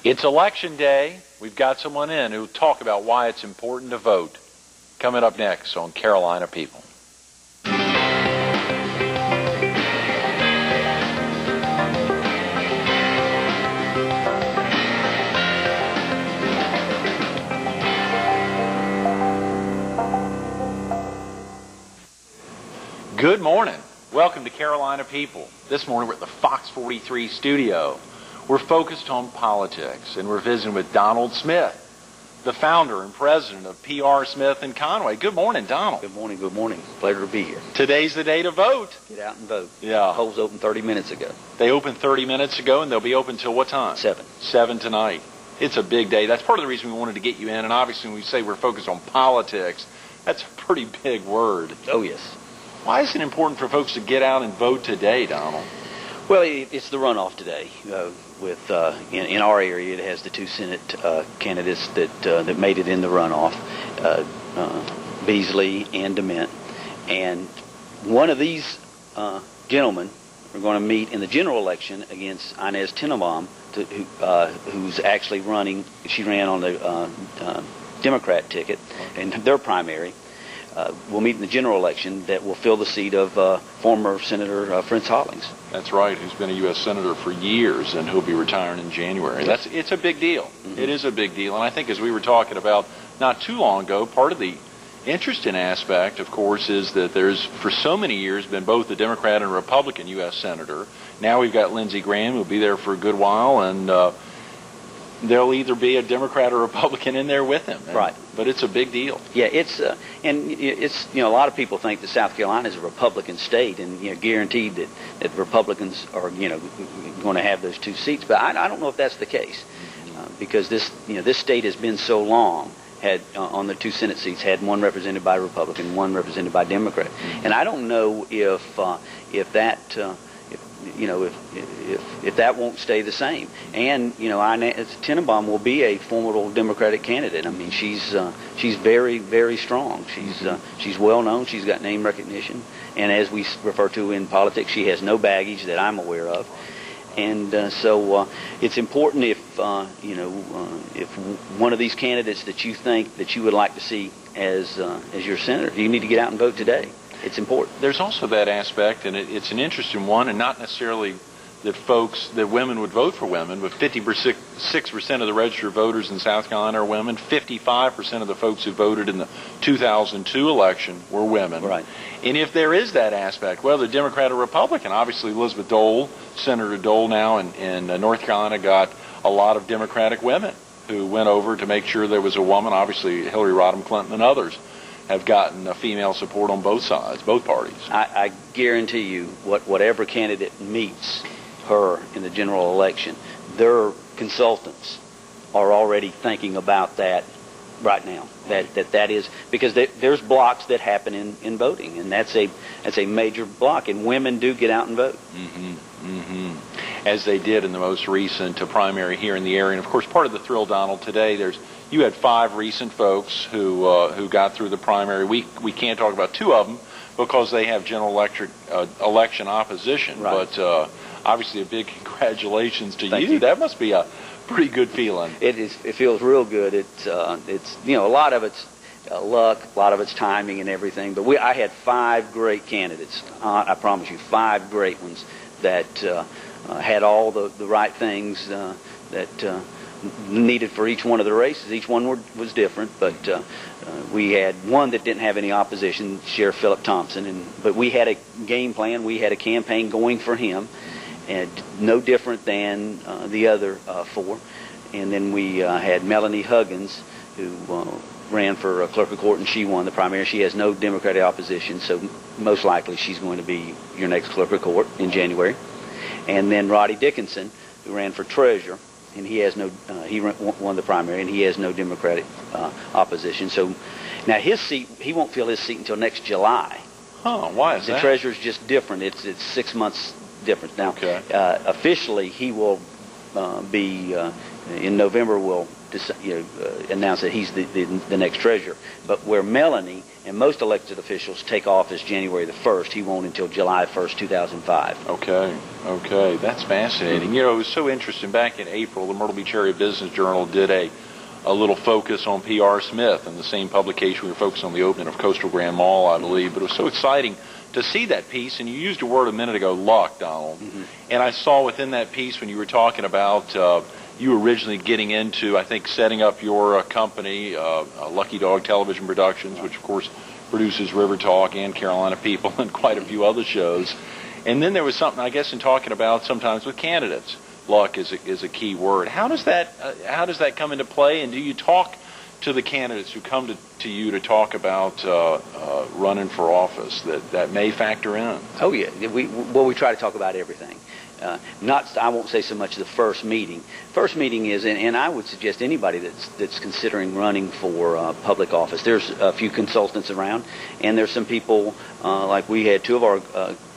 It's election day. We've got someone in who will talk about why it's important to vote. Coming up next on Carolina People. Good morning. Welcome to Carolina People. This morning we're at the Fox 43 studio. We're focused on politics, and we're visiting with Donald Smith, the founder and president of PR Smith & Conway. Good morning, Donald. Good morning, good morning. Pleasure to be here. Today's the day to vote. Get out and vote. Yeah. The polls opened 30 minutes ago. They opened 30 minutes ago, and they'll be open till what time? 7. 7 tonight. It's a big day. That's part of the reason we wanted to get you in, and obviously when we say we're focused on politics, that's a pretty big word. Oh, yes. Why is it important for folks to get out and vote today, Donald? Well, it's the runoff today. In our area, it has the 2 Senate candidates that made it in the runoff, Beasley and DeMint. And one of these gentlemen are going to meet in the general election against Inez Tenenbaum, who's actually running. She ran on the Democrat ticket in their primary. Will meet in the general election that will fill the seat of former Senator Fritz Hollings. That's right, who's been a U.S. Senator for years and who'll be retiring in January. It's a big deal. Mm-hmm. It is a big deal. And I think as we were talking about not too long ago, part of the interesting aspect, of course, is that there's for so many years been both a Democrat and a Republican U.S. Senator. Now we've got Lindsey Graham, who'll be there for a good while, and there'll either be a Democrat or Republican in there with him. Right. But it's a big deal. Yeah, it's a lot of people think that South Carolina is a Republican state and guaranteed that Republicans are going to have those 2 seats. But I don't know if that's the case because this state has been so long had on the 2 Senate seats had one represented by Republican, one represented by Democrat, and I don't know if that won't stay the same. And Inez Tenenbaum will be a formidable Democratic candidate. I mean, she's very, very strong. She's well known. She's got name recognition, and as we refer to in politics, she has no baggage that I'm aware of. And so it's important if one of these candidates that you think that you would like to see as your senator, you need to get out and vote today. It's important. There's also that aspect, and it's an interesting one, and not necessarily that women would vote for women, but 56% of the registered voters in South Carolina are women. 55% of the folks who voted in the 2002 election were women. Right. And if there is that aspect, whether Democrat or Republican, obviously Elizabeth Dole, Senator Dole now in North Carolina, got a lot of Democratic women who went over to make sure there was a woman. Obviously Hillary Rodham Clinton and others have gotten female support on both sides, both parties. I guarantee you, whatever candidate meets her in the general election, their consultants are already thinking about that right now. That is because there's blocks that happen in voting, and that's a major block. And women do get out and vote. Mm-hmm. Mm-hmm. As they did in the most recent primary here in the area. And of course, part of the thrill, Donald, today you had 5 recent folks who got through the primary. We can't talk about 2 of them because they have general election opposition. Right. But obviously, a big congratulations to you. That must be a pretty good feeling. It is. It feels real good. It's a lot of it's luck, a lot of it's timing and everything. But I had 5 great candidates. I promise you, 5 great ones that had all the right things that needed for each one of the races. Each one was different, but we had one that didn't have any opposition, Sheriff Philip Thompson, but we had a game plan. We had a campaign going for him, and no different than the other 4. And then we had Melanie Huggins, who ran for clerk of court, and she won the primary. She has no Democratic opposition, so most likely she's going to be your next clerk of court in January. And then Roddy Dickinson, who ran for treasurer, and he has he won the primary, and he has no Democratic opposition. So now his seat, he won't fill his seat until next July. Oh, why is that? The treasurer's just different. It's 6 months difference. Now, okay. Officially, he will be in November will announce that he's the next treasurer. But where Melanie and most elected officials take office January the 1st, he won't until July 1st, 2005. Okay, that's fascinating. You know, it was so interesting. Back in April, the Myrtle Beach Area Business Journal did a little focus on P.R. Smith, and the same publication we were focused on the opening of Coastal Grand Mall, I believe. But it was so exciting to see that piece, and you used a word a minute ago, luck, Donald. And I saw within that piece when you were talking about you originally getting into, I think, setting up your company, Lucky Dog Television Productions, which, of course, produces River Talk and Carolina People and quite a few other shows. And then there was something, I guess, in talking about sometimes with candidates. Luck is a key word. How does that come into play? And do you talk to the candidates who come to you to talk about running for office that may factor in? Oh yeah, we try to talk about everything. I won't say so much the first meeting. First meeting is, and I would suggest anybody that's considering running for public office. There's a few consultants around, and there's some people like we had two of our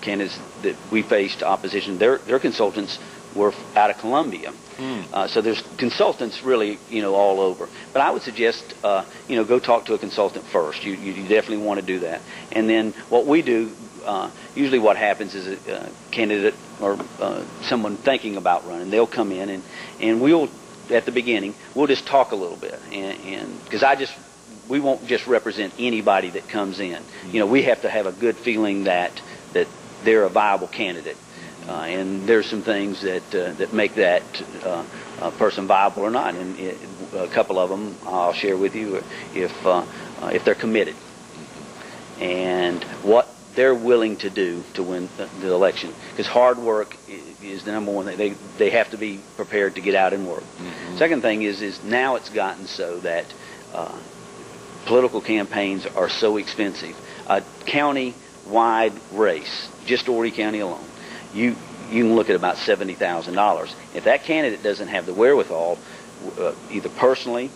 candidates that we faced opposition. Their consultants were out of Columbia. So there's consultants really, all over. But I would suggest, go talk to a consultant first. You definitely want to do that. And then what we do, usually what happens is a candidate or someone thinking about running, they'll come in and we'll, at the beginning, we'll just talk a little bit. And because we won't just represent anybody that comes in. We have to have a good feeling that they're a viable candidate. And there's some things that make that person viable or not, and a couple of them I'll share with you if they're committed and what they're willing to do to win the election. Because hard work is the number one thing. They have to be prepared to get out and work. Second thing is now it's gotten so that political campaigns are so expensive. A county-wide race, just Horry County alone, you can look at about $70,000. If that candidate doesn't have the wherewithal, either personally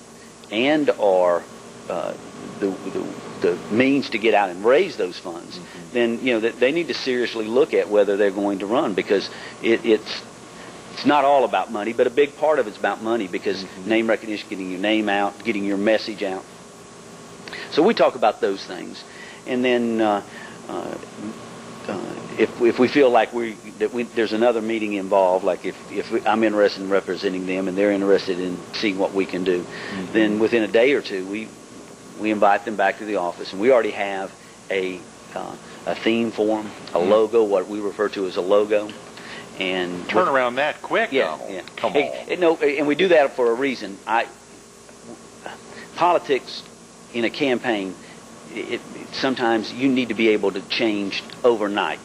and or the means to get out and raise those funds, then they need to seriously look at whether they're going to run, because it's not all about money, but a big part of it's about money, because name recognition, getting your name out, getting your message out. So we talk about those things, and then if we feel like there's another meeting involved, like if I'm interested in representing them and they're interested in seeing what we can do, then within a day or two we invite them back to the office, and we already have a theme for them, a logo, what we refer to as a logo. And turn around that quick, yeah, Donald. yeah. Come on. No, and we do that for a reason. Politics in a campaign, sometimes you need to be able to change overnight,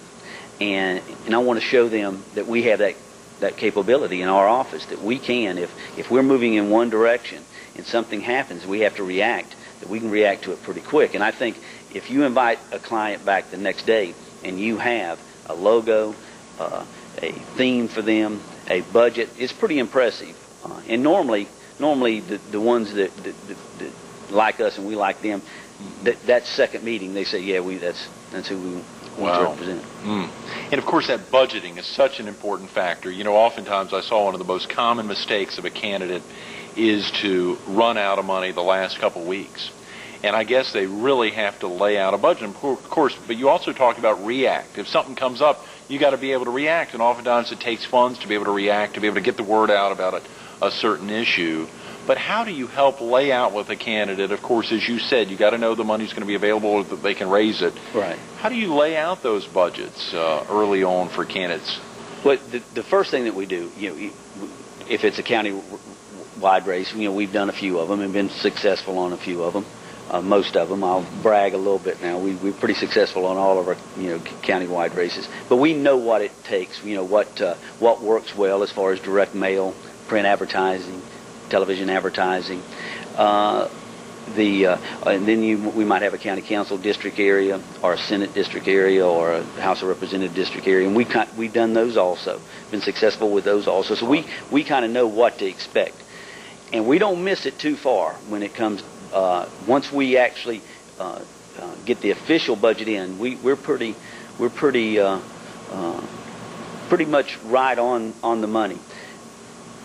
and I want to show them that we have that capability in our office, that we can, if we're moving in one direction and something happens, we have to react, that we can react to it pretty quick. And I think if you invite a client back the next day and you have a logo, a theme for them, a budget, it's pretty impressive. And normally the ones that like us and we like them, that second meeting, they say, yeah, that's who we want to represent. And of course, that budgeting is such an important factor. Oftentimes I saw one of the most common mistakes of a candidate is to run out of money the last couple weeks. And I guess they really have to lay out a budget, of course, but you also talked about react. If something comes up, you got to be able to react, and oftentimes it takes funds to be able to react, to be able to get the word out about a certain issue. But how do you help lay out with a candidate? Of course, as you said, you got to know the money's going to be available, that they can raise it. Right. How do you lay out those budgets early on for candidates? Well, the first thing that we do, if it's a county-wide race, we've done a few of them and been successful on a few of them. Most of them, I'll brag a little bit now. We're pretty successful on all of our, county-wide races. But we know what it takes. What works well as far as direct mail, print advertising, television advertising. And then we might have a county council district area, or a Senate district area, or a House of Representatives district area, and we've done those also. Been successful with those also. So we kind of know what to expect, and we don't miss it too far when it comes. Once we actually get the official budget in, we're pretty much right on the money.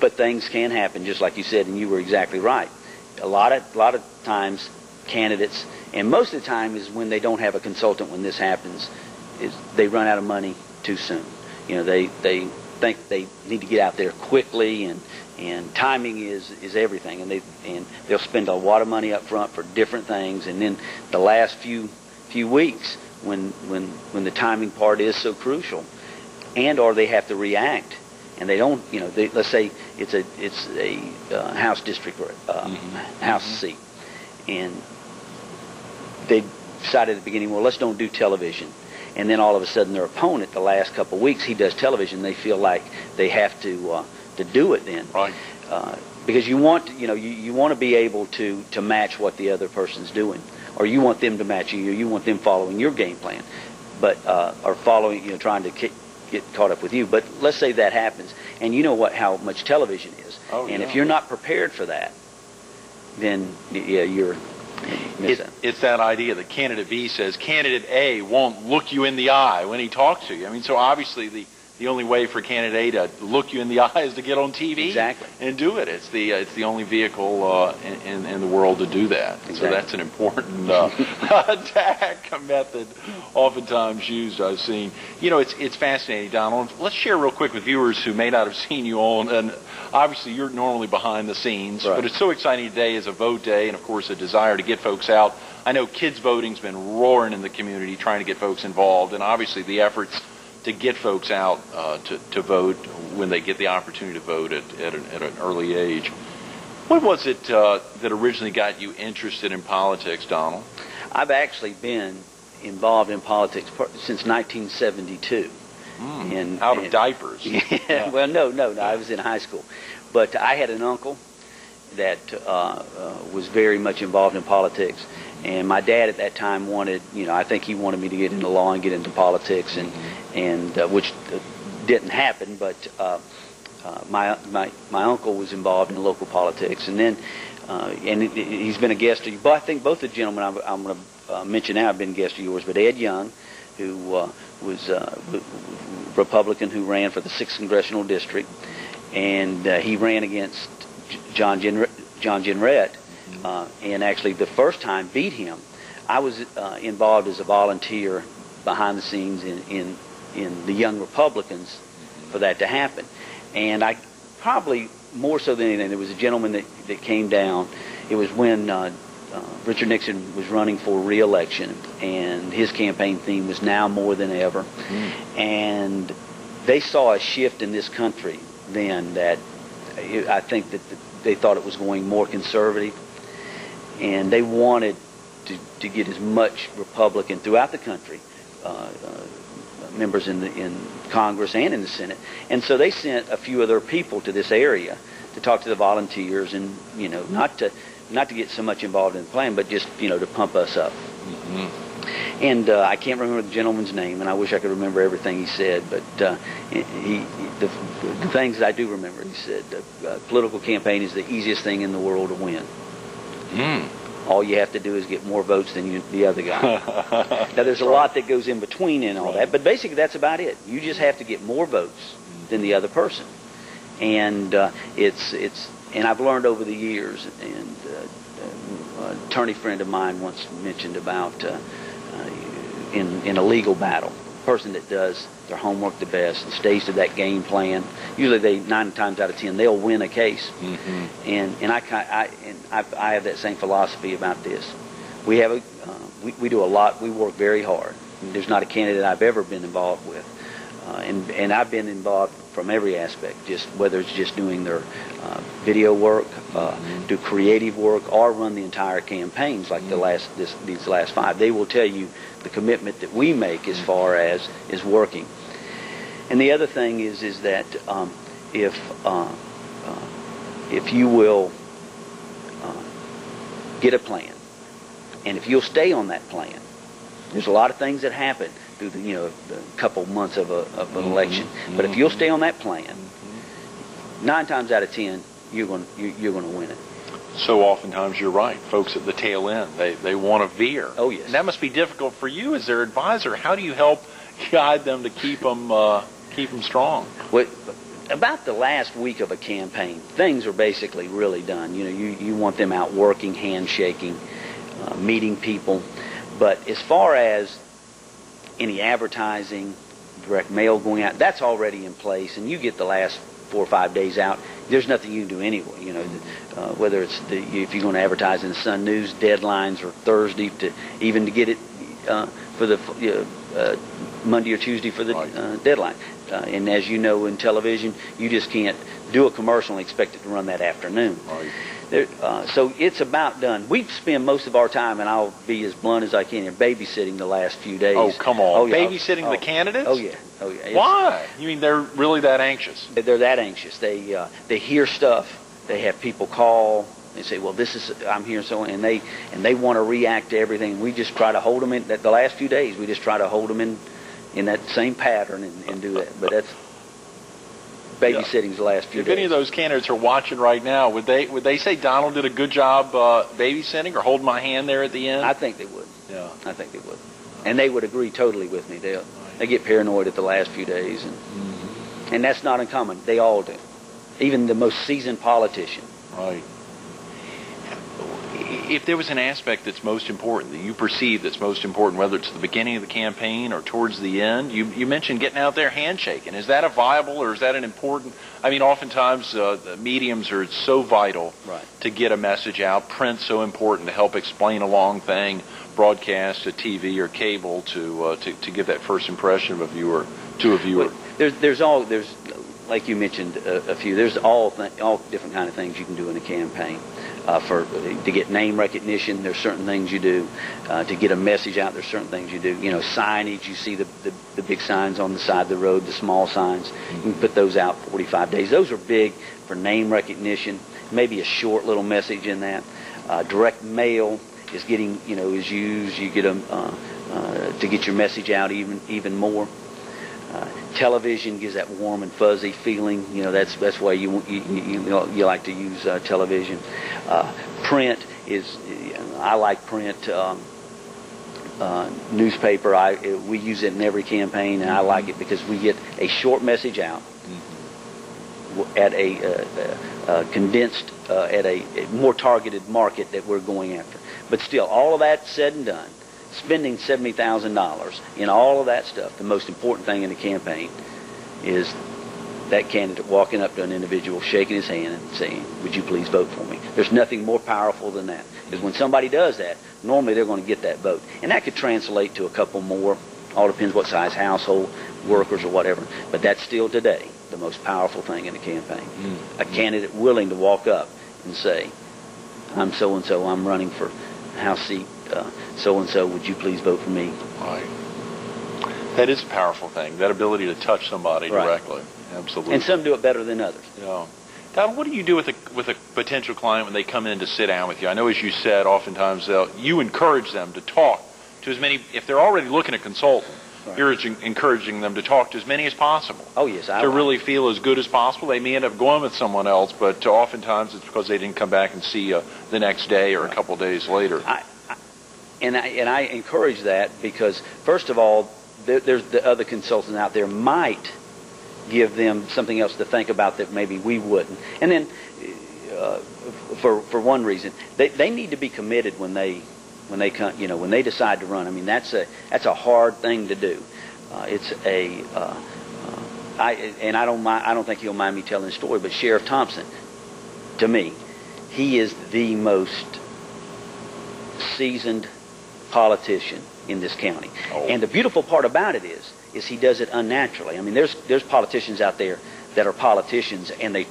But things can happen, just like you said, and you were exactly right. A lot of times, candidates, and most of the time is when they don't have a consultant when this happens, is they run out of money too soon. You know, they think they need to get out there quickly, and timing is everything, and they'll spend a lot of money up front for different things, and then the last few weeks when the timing part is so crucial, or they have to react, and they don't, you know, let's say it's a House district or House seat, and they decided at the beginning, well, let's don't do television. And then all of a sudden their opponent, the last couple of weeks, he does television. They feel like they have to do it then. Right. Because you want to be able to match what the other person's doing, or you want them to match you. You want them following your game plan, but or following, you know, trying to get caught up with you. But let's say that happens, and you know how much television is. Oh, and yeah. if you're not prepared for that, then yeah, you're. It's that idea that candidate B says candidate A won't look you in the eye when he talks to you. I mean, so obviously the only way for candidate A to look you in the eye is to get on TV. Exactly. And do it. It's the only vehicle in the world to do that. Exactly. So that's an important attack method oftentimes used, I've seen. You know, it's fascinating, Donald. Let's share real quick with viewers who may not have seen you on, and obviously you're normally behind the scenes, right. But it's so exciting today is a vote day, and of course a desire to get folks out. I know kids voting's been roaring in the community, trying to get folks involved, and obviously the efforts to get folks out to vote when they get the opportunity to vote at an early age. What was it that originally got you interested in politics, Donald? I've actually been involved in politics since 1972. Out of diapers. Yeah. Well, no, I was in high school. But I had an uncle that was very much involved in politics. And my dad at that time wanted, you know, I think he wanted me to get into law and get into politics, and which didn't happen. But my uncle was involved in local politics, and then he's been a guest of you. But I think both the gentlemen I'm going to mention now have been guests of yours. But Ed Young, who was a Republican who ran for the 6th Congressional District, and he ran against John Jenrette. And actually the first time beat him. I was involved as a volunteer behind the scenes in the Young Republicans for that to happen. And I probably more so than anything, there was a gentleman that came down. It was when Richard Nixon was running for re-election, and his campaign theme was now more than ever. And they saw a shift in this country then that I think that they thought it was going more conservative. And they wanted to get as much Republican throughout the country, members in Congress and in the Senate. And so they sent a few of their people to this area to talk to the volunteers, and you know, not to get so much involved in the plan, but just, you know, to pump us up. And I can't remember the gentleman's name, and I wish I could remember everything he said, but the things that I do remember, he said, political campaign is the easiest thing in the world to win. All you have to do is get more votes than the other guy. Now, there's a lot that goes in between and all that, but basically that's about it. You just have to get more votes than the other person. And and I've learned over the years, and an attorney friend of mine once mentioned about in a legal battle, a person that does their homework the best and stays to that game plan, usually 9 times out of 10 they'll win a case. And I have that same philosophy about this. We have we do a lot. We work very hard. There's not a candidate I've ever been involved with, and I've been involved from every aspect, just whether it's just doing their video work, do creative work, or run the entire campaigns like these last 5. They will tell you the commitment that we make as far as is working. And the other thing is that if you will get a plan, and if you'll stay on that plan, there's a lot of things that happen through the couple months of an election. But if you'll stay on that plan, 9 times out of 10 you're going to win it. So oftentimes you're right. Folks at the tail end, they want to veer. Oh yes. And that must be difficult for you as their advisor. How do you help guide them to keep them strong? Well, about the last week of a campaign, things are basically really done. You know, you want them out working, handshaking, meeting people. But as far as any advertising, direct mail going out, that's already in place, and you get the last 4 or 5 days out. There's nothing you can do anyway. You know, whether it's if you're going to advertise in the Sun News, deadlines are Thursday to get it for the Monday or Tuesday for the deadline. And as you know, in television, you just can't do a commercial and expect it to run that afternoon. Right. So it's about done. We spend most of our time, and I'll be as blunt as I can, in babysitting the last few days. Oh, come on. Oh, yeah. Babysitting the candidates? Oh, yeah. Oh, yeah. Why? You mean they're really that anxious? They're that anxious. They hear stuff. They have people call. They say, "Well, I'm here," so and they want to react to everything. We just try to hold them in. The last few days, we just try to hold them in that same pattern and do that. But that's babysitting's the last few days. If any of those candidates are watching right now, would they say Donald did a good job babysitting or holding my hand there at the end? I think they would. Yeah. I think they would, and they would agree totally with me. They get paranoid at the last few days, and that's not uncommon. They all do, even the most seasoned politician. Right. If there was an aspect that's most important, that you perceive that's most important, whether it's the beginning of the campaign or towards the end, you mentioned getting out there handshaking. Is that a viable or is that an important? I mean, oftentimes the mediums are so vital to get a message out. Print's so important to help explain a long thing, broadcast to TV or cable to give that first impression of a viewer to a viewer. There's like you mentioned a few. There's all different kind of things you can do in a campaign. To get name recognition, there's certain things you do. To get a message out, there's certain things you do. You know, signage. You see the big signs on the side of the road, the small signs. You can put those out 45 days. Those are big for name recognition. Maybe a short little message in that. Direct mail is used. You get them to get your message out even more. Television gives that warm and fuzzy feeling. You know, that's why you like to use television. Print is, I like print. Newspaper, we use it in every campaign, and I like it because we get a short message out at a condensed, at a more targeted market that we're going after. But still, all of that said and done, spending $70,000 in all of that stuff, the most important thing in the campaign is that candidate walking up to an individual, shaking his hand and saying, "Would you please vote for me?" There's nothing more powerful than that. Because when somebody does that, normally they're going to get that vote. And that could translate to a couple more. All depends what size household, workers or whatever. But that's still today the most powerful thing in the campaign. A candidate willing to walk up and say, "I'm so-and-so, I'm running for House seat so-and-so, would you please vote for me?" Right. That is a powerful thing, that ability to touch somebody directly. Absolutely. And some do it better than others. Yeah. Donald, what do you do with a potential client when they come in to sit down with you? I know, as you said, oftentimes you encourage them to talk to as many, if they're already looking at consultant, you're encouraging them to talk to as many as possible. Oh, yes. To really feel as good as possible. They may end up going with someone else, but oftentimes it's because they didn't come back and see you the next day or a couple of days later. And I encourage that because, first of all, there's the other consultants out there might give them something else to think about that maybe we wouldn't. And then, for one reason, they need to be committed when they come, when they decide to run. I mean, that's a hard thing to do. I don't think he'll mind me telling the story, but Sheriff Thompson, to me, he is the most seasoned politician in this county. And the beautiful part about it is he does it unnaturally. I mean, there's politicians out there that are politicians and they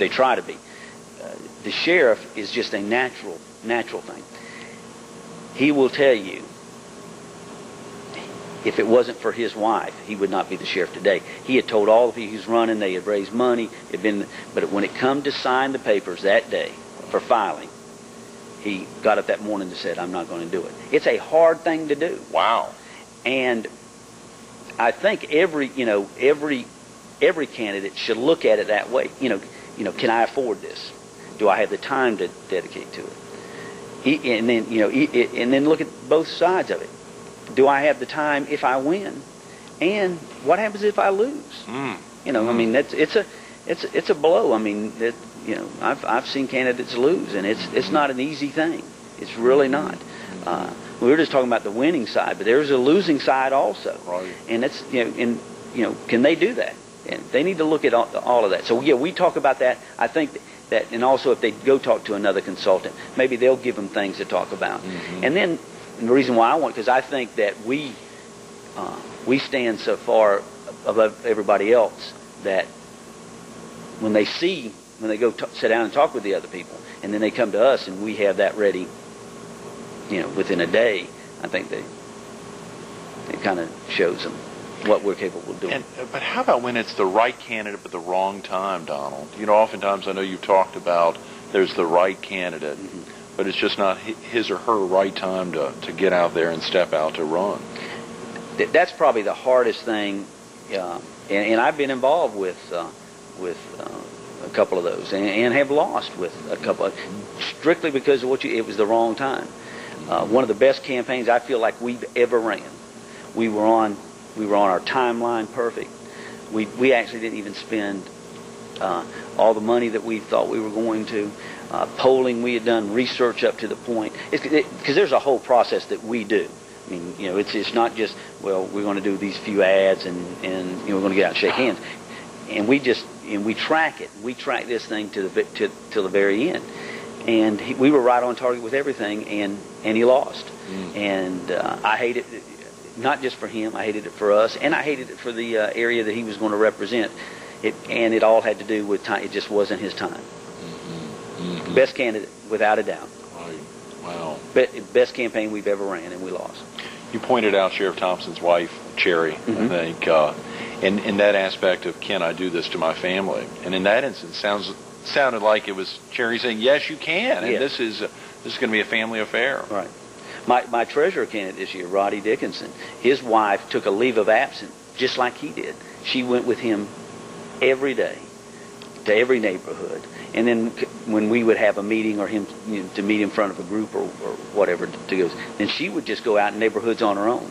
try to be. The sheriff is just a natural thing. He will tell you, if it wasn't for his wife, he would not be the sheriff today. He had told all the people he was running, they had raised money, but when it come to sign the papers that day for filing, he got up that morning and said, "I'm not going to do it." It's a hard thing to do. Wow. And I think every candidate should look at it that way. Can I afford this? Do I have the time to dedicate to it? And then look at both sides of it. Do I have the time if I win? And what happens if I lose? You know, I mean, it's a blow. I mean, you know, I've seen candidates lose, and it's not an easy thing. It's really not. We were just talking about the winning side, but there's a losing side also. Right. And it's, you know, can they do that? And they need to look at all of that. So yeah, we talk about that. I think that, and also if they go talk to another consultant, maybe they'll give them things to talk about. And then the reason why I want, because I think that we stand so far above everybody else that when they go sit down and talk with the other people, and then they come to us and we have that ready, you know, within a day, I think it kind of shows them what we're capable of doing. But how about when it's the right candidate but the wrong time, Donald? You know, oftentimes I know you've talked about there's the right candidate, but it's just not his or her right time to get out there and step out to run. That's probably the hardest thing, and I've been involved with a couple of those, and have lost with a couple strictly because of it was the wrong time. One of the best campaigns I feel like we've ever ran. We were on our timeline perfect. We actually didn't even spend all the money that we thought we were going to. Polling, we had done research up to the point, because there's a whole process that we do. I mean, you know, it's not just, well, we're going to do these few ads and you know, we're going to get out and shake hands. And we track it. We track this thing to the very end. And we were right on target with everything, and he lost. And I hate it, not just for him. I hated it for us, and I hated it for the area that he was going to represent. And it all had to do with time. It just wasn't his time. Best candidate, without a doubt. Right. Wow. Best campaign we've ever ran, and we lost. You pointed out Sheriff Thompson's wife, Cherry, I think, in that aspect of, can I do this to my family? And in that instance, sounded like it was Cherry saying, yes, you can, and Yes. this is going to be a family affair. Right. My treasurer candidate this year, Roddy Dickinson, his wife took a leave of absence just like he did. She went with him every day to every neighborhood. And then when we would have a meeting or him, you know, to meet in front of a group or whatever to go, then she would just go out in neighborhoods on her own.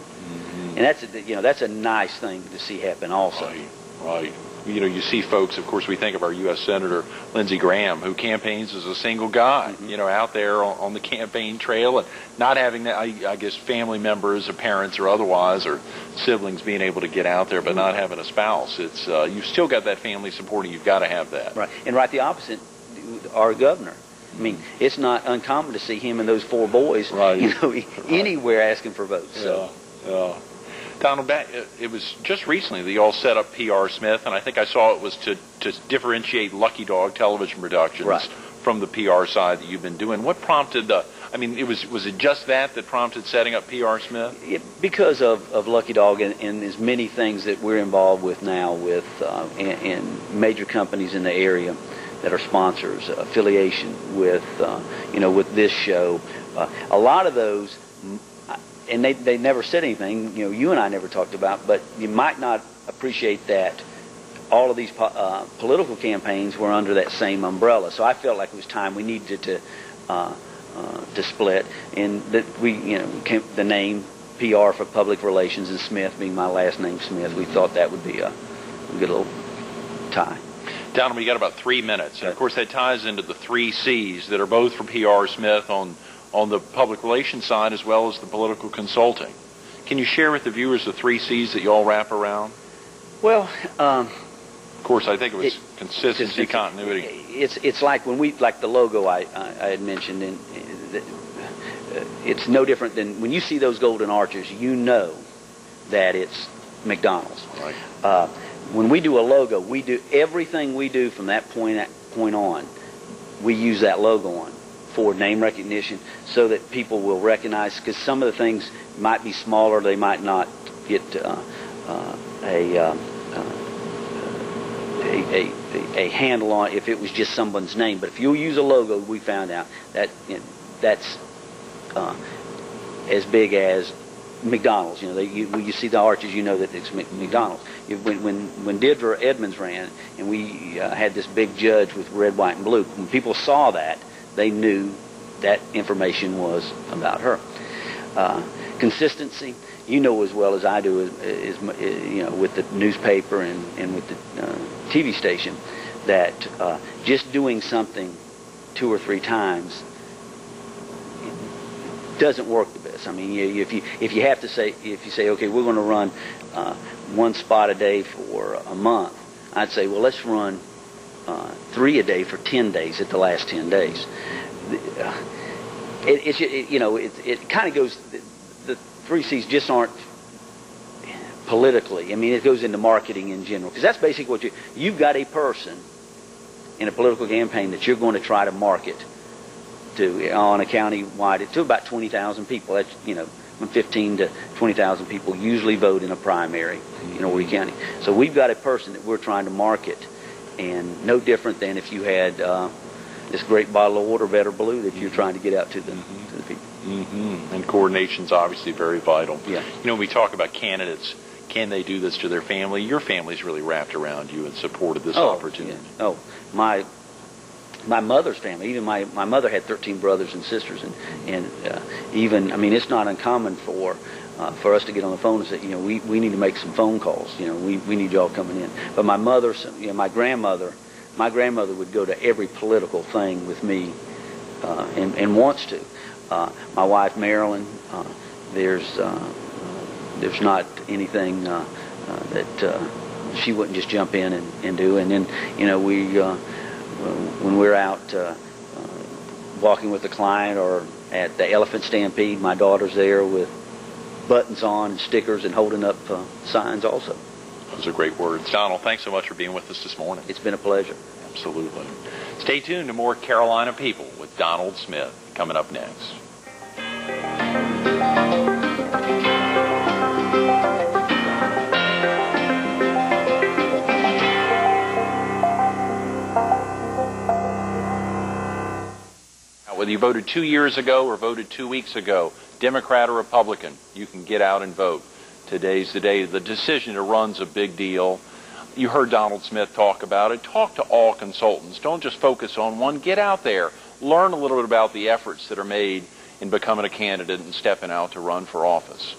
And that's a nice thing to see happen also. Right. You know, you see folks, of course, we think of our U.S. Senator Lindsey Graham, who campaigns as a single guy, you know, out there on the campaign trail, and not having that, I guess, family members or parents or otherwise, or siblings being able to get out there, but not having a spouse. It's you've still got that family supporting. You've got to have that. Right. And right the opposite, our governor. I mean, it's not uncommon to see him and those 4 boys, you know, anywhere asking for votes. So. Yeah. Donald, it was just recently that you all set up PR Smith, and I think I saw it was to differentiate Lucky Dog Television Productions from the PR side that you've been doing. What prompted was it just that prompted setting up PR Smith? Because of Lucky Dog and as many things that we're involved with now with and major companies in the area that are sponsors, affiliation with, you know, with this show. A lot of those, and they never said anything, you know, you and I never talked about, but you might not appreciate that all of these political campaigns were under that same umbrella. So I felt like it was time we needed to split, and that we, you know, the name PR for Public Relations and Smith being my last name, Smith, we thought that would be a good little tie. Donald, we got about 3 minutes, and of course that ties into the 3 C's that are both for PR Smith on the public relations side as well as the political consulting. Can you share with the viewers the 3 C's that you all wrap around? Well, of course, I think it was consistency, continuity. It's like when like the logo I had mentioned, and it's no different than when you see those golden arches, you know that it's McDonald's. Right. When we do a logo, we do everything we do from that point on. We use that logo on for name recognition, so that people will recognize. Because some of the things might be smaller, they might not get a handle on if it was just someone's name. But if you use a logo, we found out that that's as big as McDonald's. You know, when you see the arches, you know that it's McDonald's. When Deirdre Edmonds ran, and we had this big judge with red, white, and blue, when people saw that, they knew that information was about her. consistency. You know as well as I do, with the newspaper and with the TV station, that just doing something 2 or 3 times doesn't work the best. I mean, if you have to say, if you say, okay, we're going to run 1 spot a day for a month, I'd say, well, let's run 3 a day for 10 days at the last 10 days. It kind of goes. The 3 C's just aren't politically. I mean, it goes into marketing in general, because that's basically what you've got a person in a political campaign that you're going to try to market to on a county-wide to about 20,000 people. That's, from 15 to 20,000 people usually vote in a primary in Horry County. So we've got a person that we're trying to market, and no different than if you had this great bottle of water, Better Blue, that you're trying to get out to the people. Mm-hmm. And coordination's obviously very vital. Yeah. When we talk about candidates, can they do this to their family? Your family's really wrapped around you and supported this opportunity. Yeah. Oh, my mother's family, even my mother had 13 brothers and sisters, and even, I mean, it's not uncommon for us to get on the phone and say, we need to make some phone calls. We need y'all coming in. But my mother, my grandmother would go to every political thing with me, and wants to. My wife Marilyn, there's not anything that she wouldn't just jump in and do. And then when we're out walking with a client or at the Elephant Stampede, my daughter's there with buttons on and stickers and holding up signs also. Those are great words. Donald, thanks so much for being with us this morning. It's been a pleasure. Absolutely. Stay tuned to more Carolina People with Donald Smith coming up next. Whether you voted 2 years ago or voted 2 weeks ago, Democrat or Republican, you can get out and vote. Today's the day. The decision to run's a big deal. You heard Donald Smith talk about it. Talk to all consultants. Don't just focus on one. Get out there. Learn a little bit about the efforts that are made in becoming a candidate and stepping out to run for office.